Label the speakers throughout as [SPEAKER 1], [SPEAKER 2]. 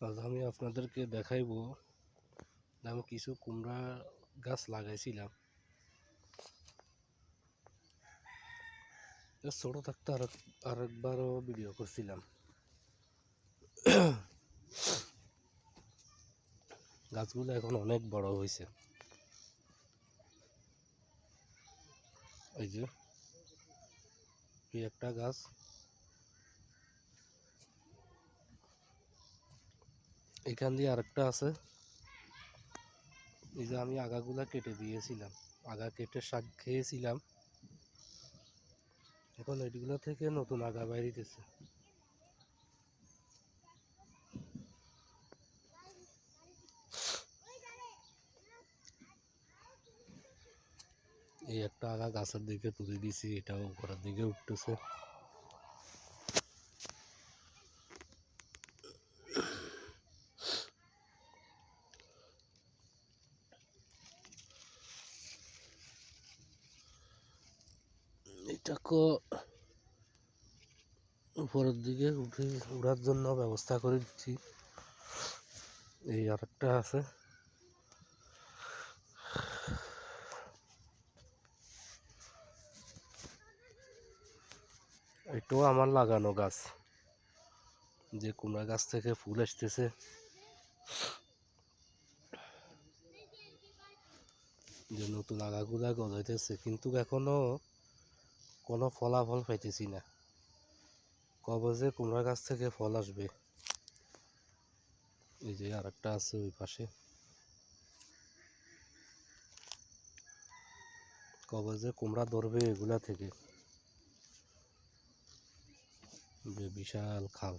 [SPEAKER 1] আজ আমি আপনাদেরকে দেখাইবো আমি কিছু কুমড়া গাছ লাগাইছিলাম। ছোট থাকতে আরেকবারও ভিডিও করছিলাম। গাছগুলো এখন অনেক বড় হয়েছে। এই যে এই একটা গাছ, এখান দিয়ে আরেকটা আছে। এই যে আমি আগাগুলা কেটে দিয়েছিলাম, আগা কেটে শাক খেয়েছিলাম। এখন এগুলো থেকে নতুন আগা বাইরিতেছে। এই একটা আগা গাছের দিকে তুলে দিছি, এটাও উপরের দিকে উঠতেছে। এটাকে উপরের দিকে উঠার জন্য ব্যবস্থা করে দিচ্ছি। এই আরেকটা আছে, এটাও আমার লাগানো গাছ। যে কুমড়া গাছ থেকে ফুল আসতেছে, যে নতুন আগাগুলা গজাইতেছে, কিন্তু এখনো কোনো ফলাফল পাইতেছি না। কবে যে কুমড়া গাছ থেকে ফল আসবে। এই যে আরেকটা আছে ওই পাশে, কবে যে কুমড়া ধরবে এগুলা থেকে। যে বিশাল খাল।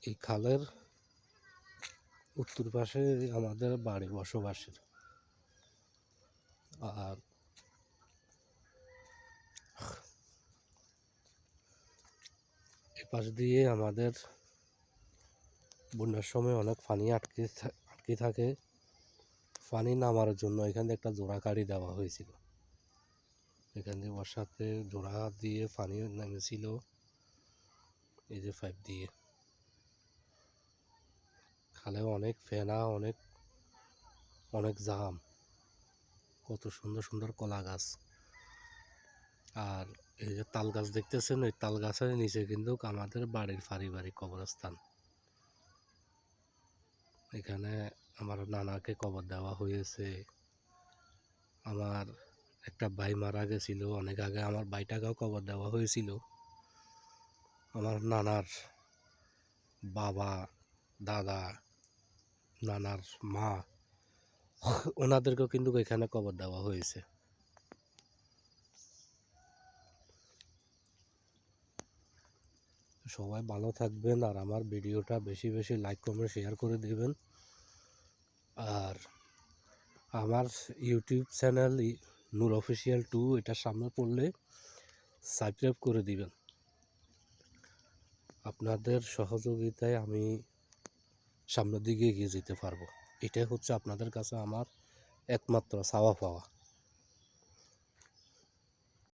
[SPEAKER 1] এই খালের উত্তর পাশে আমাদের বাড়ি বসবাসের, আর এপাশ দিয়ে আমাদের বন্যার সময় অনেক পানি আটকে থাকে। পানি নামার জন্য এখানে একটা জোড়া কাঠি দেওয়া হয়েছিল। এখান দিয়ে বর্ষাতে জোড়া দিয়ে পানি নেমেছিল, এই যে পাইপ দিয়ে। খালে অনেক ফেনা, অনেক অনেক জাম, কত সুন্দর সুন্দর কলা গাছ। আর এই যে তাল গাছ দেখতেছেন, ওই তাল গাছের নিচে কিন্তু আমাদের বাড়ির পারিবারিক কবরস্থান। এখানে আমার নানাকে কবর দেওয়া হয়েছে। আমার একটা ভাই মারা গেছিল অনেক আগে, আমার ভাইটাকেও কবর দেওয়া হয়েছিল। আমার নানার বাবা, দাদা, নানার মা, ওনাদেরকেও কিন্তু এখানে কবর দেওয়া হয়েছে। সবাই ভালো থাকবেন, আর আমার ভিডিওটা বেশি বেশি লাইক কমেন্ট শেয়ার করে দেবেন। আর আমার ইউটিউব চ্যানেল নূর অফিসিয়াল 2 এটার সামনে পড়লে সাবস্ক্রাইব করে দিবেন। আপনাদের সহযোগিতায় আমি সামনের দিকে এগিয়ে যেতে পারবো। এটাই হচ্ছে আপনাদের কাছে আমার একমাত্র চাওয়া পাওয়া।